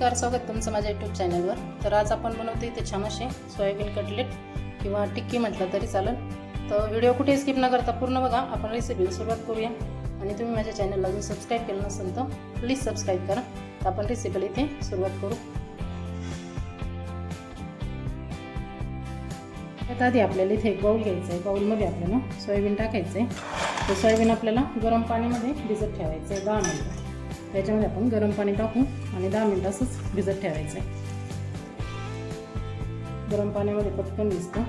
नमस्कार, स्वागत तुमचं माझ्या यूट्यूब चॅनलवर। तर आज आपण बनवते ते छान असे सोयाबीन कटलेट किंवा टिक्की म्हटलं तरी चालेल। तर व्हिडिओ कुठे स्किप न करता पूर्ण बघा। आपण रेसिपीला सुरुवात करूया आणि तुम्ही माझ्या चॅनलला अजून सबस्क्राइब केलं नसेल तर प्लीज सबस्क्राइब करा। तर आपण रेसिपीला इथे सुरुवात करू। आता आधी आपल्याला इथे एक बाउल घ्यायचा आहे। बाउलमध्ये आपल्याला सोयाबीन टाकायचं आहे। तर सोयाबीन आपल्याला गरम पाण्यामध्ये भिजत ठेवायचं आहे 10 मिनिटं। त्याच्यामध्ये आपण गरम पाणी टाकू आणि 10 मिनिटं असंच भिजत ठेवायचं आहे। गरम पाण्यामध्ये पटकन भिजतं।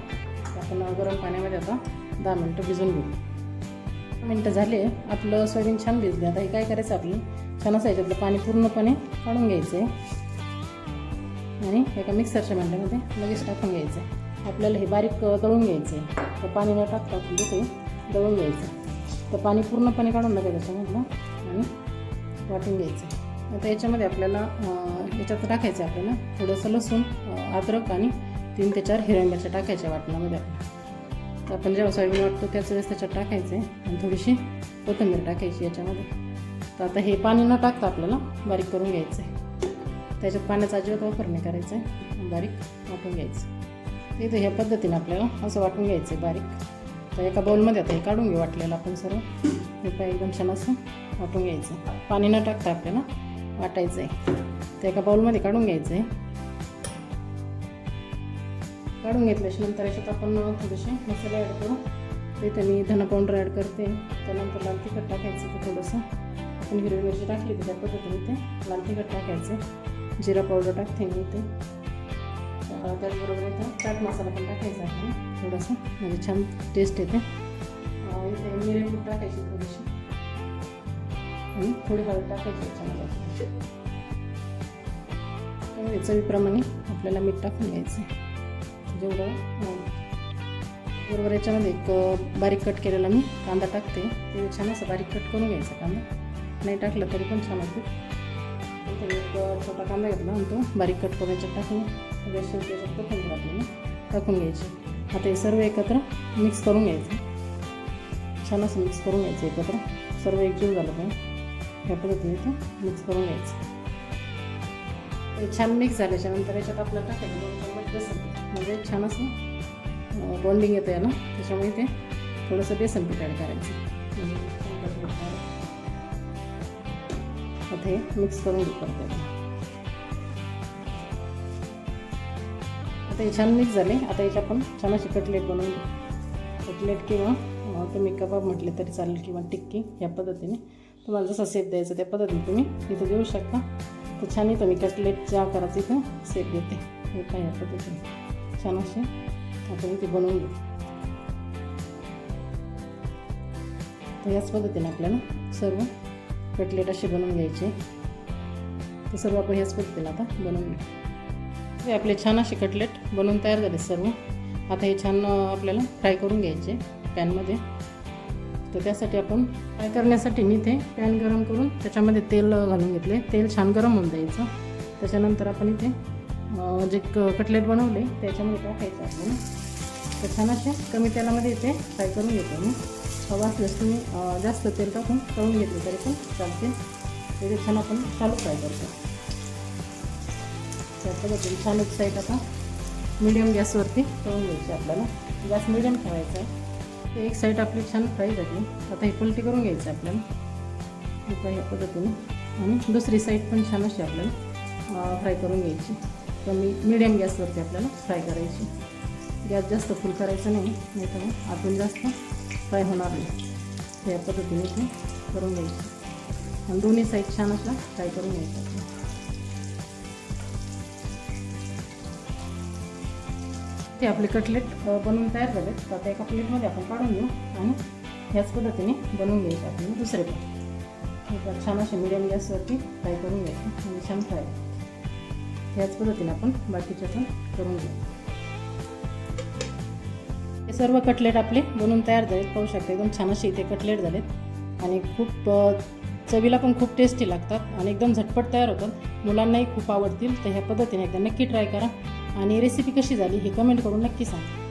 आपण गरम पाण्यामध्ये आता 10 मिनिटं भिजून घेऊ। 10 मिनिटं झाले, आपलं सोयाबीन छान भिजलं। आता हे काय करायचं, आपलं छान असं याच्यातलं पाणी पूर्णपणे काढून घ्यायचं आहे आणि एका मिक्सरच्या भांड्यामध्ये लगेच टाकून घ्यायचं आहे। आपल्याला हे बारीक दळून घ्यायचं आहे। तर पाणी न टाकता ते दळून घ्यायचं। तर पाणी पूर्णपणे काढून टाकायचं त्याच्यामधलं आणि वाटून घ्यायचं। आता याच्यामध्ये आपल्याला याच्यात टाकायचं आपल्याला थोडंसं लसूण, अद्रक आणि 3 ते 4 हिरव्या मिरच्या टाकायच्या वाटणामध्ये आपल्याला। तर आपण जेव्हा सोयाबीन वाटतो त्याच वेळेस त्याच्यात टाकायचं आहे आणि थोडीशी कोथिंबीर टाकायची याच्यामध्ये। तर आता हे पाणी न टाकता आपल्याला बारीक करून घ्यायचं आहे। त्याच्यात पाण्याचा अजिबात वापर नाही करायचा आहे, बारीक वाटून घ्यायचं। इथे ह्या पद्धतीने आपल्याला असं वाटून घ्यायचं आहे बारीक। तर एका बाउलमध्ये आता हे काढून घेऊ वाटलेलं आपण सर्व। हे काय एकदम छान असं वाटून घ्यायचं, पाणी न टाकता आपल्याला वाटायचं आहे। तर एका बाउलमध्ये काढून घ्यायचं आहे। काढून घेतल्याच्या नंतर याच्यात आपण थोडेसे मसाले ॲड करू। तर इथे मी धना पावडर ॲड करते। त्यानंतर लाल तिखट टाकायचं ते थोडंसं। आपण हिरवी मिरची टाकली तर त्या पद्धतीने ते लाल तिखट टाकायचं। जिरा पावडर टाकते मी इथे। त्याचबरोबर इथं चाट मसाला पण टाकायचा आपण थोडंसं, म्हणजे छान टेस्ट येते। इथे मिरी पूड टाकायची थोडीशी आणि थोडी हळद टाकायची याच्यामध्ये। त्यामुळे चवीप्रमाणे आपल्याला मीठ टाकून घ्यायचं जेवढं। बरोबर याच्यामध्ये एक बारीक कट केलेला मी कांदा टाकते। ते छान असं बारीक कट करून घ्यायचा। कांदा नाही टाकलं तरी पण छान होते। इथे एक छोटा कांदा घेतला आणि तो बारीक कट करून याच्यात टाकून त्याच्यात कोथिंबीर आपल्याला टाकून घ्यायची। आता हे सर्व एकत्र मिक्स करून घ्यायचं। छान असं मिक्स करून घ्यायचं एकत्र, सर्व एकजीव झालं पाहिजे। ह्या पद्धतीने ते मिक्स करून घ्यायचं। हे छान मिक्स झाल्याच्या नंतर याच्यात आपल्याला टाकायचं 2 चम्मच बेसन, म्हणजे छान असं बॉन्डिंग येतं याला। त्याच्यामुळे ते थोडंसं बेसन पीठ ॲड करायचं। आता हे मिक्स करून घेऊ परत। आता हे छान मिक्स झाले। आता याची आपण छान अशी कटलेट बनवून घेऊ। कटलेट किंवा तुम्ही कबाब म्हटले तरी चालेल किंवा टिक्की, ह्या पद्धतीने तुम्हाला जसा शेप द्यायचा त्या पद्धतीने तुम्ही इथं देऊ शकता। तर छान इथं मी कटलेटच्या आकाराचं इथं शेप देते। हे काय ह्या पद्धतीने छान असे आपण इथे बनवून घेऊ। तर याच पद्धतीने आपल्याला सर्व कटलेट असे बनवून घ्यायचे। तर सर्व आपण ह्याच पद्धतीने आता बनवून घेऊ। हे आपले छान असे कटलेट बनवून तयार झाले सर्व। आता हे छान आपल्याला फ्राय करून घ्यायचे पॅनमध्ये। तर त्यासाठी आपण फ्राय करण्यासाठी मी इथे पॅन गरम करून त्याच्यामध्ये तेल घालून घेतले। तेल छान गरम होऊन द्यायचं। त्याच्यानंतर आपण इथे जे कटलेट बनवले त्याच्यामध्ये टाकायचं आपल्याला। तर छान असे कमी तेलामध्ये इथे फ्राय करून घेतो मी। हवा असल्यास तुम्ही जास्त तेल टाकून तळून घेतले तरी पण चालते। ते छान आपण चालू फ्राय करतो। त्या पद्धतीने छान एक साईड आता मीडियम गॅसवरती तळून घ्यायची आपल्याला। गॅस मीडियम ठेवायचा आहे। एक साईड आपली छान फ्राय झाली। आता ही पलटी करून घ्यायचं आपल्याला ह्या पद्धतीने आणि दुसरी साईड पण छान अशी आपल्याला फ्राय करून घ्यायची। कमी मीडियम गॅसवरती आपल्याला फ्राय करायची। गॅस जास्त फुल करायचं नाही तर मग आतून जास्त फ्राय होणार नाही। या पद्धतीने ते करून घ्यायची आणि दोन्ही साईड छान अशा फ्राय करून घ्यायच्या आपल्याला। ते आपले कटलेट बनवून तयार झाले। तर आता एका प्लेटमध्ये आपण काढून घेऊ आणि ह्याच पद्धतीने बनवून घ्यायचे आपल्याला दुसरे पण। छान असे मीडियम गॅसवरती फ्राय करून घ्यायचे आणि छान फ्राय। ह्याच पद्धतीने आपण बाकीचे पण करून घेऊ। हे सर्व कटलेट आपले बनवून तयार झालेत, पाहू शकता एकदम छान असे इथे कटलेट झालेत आणि खूप चवीला पण खूप टेस्टी लागतात आणि एकदम झटपट तयार होतात। मुलांनाही खूप आवडतील। तर ह्या पद्धतीने एकदा नक्की ट्राय करा आणि रेसिपी कशी झाली हे कमेंट करून नक्की सांगा।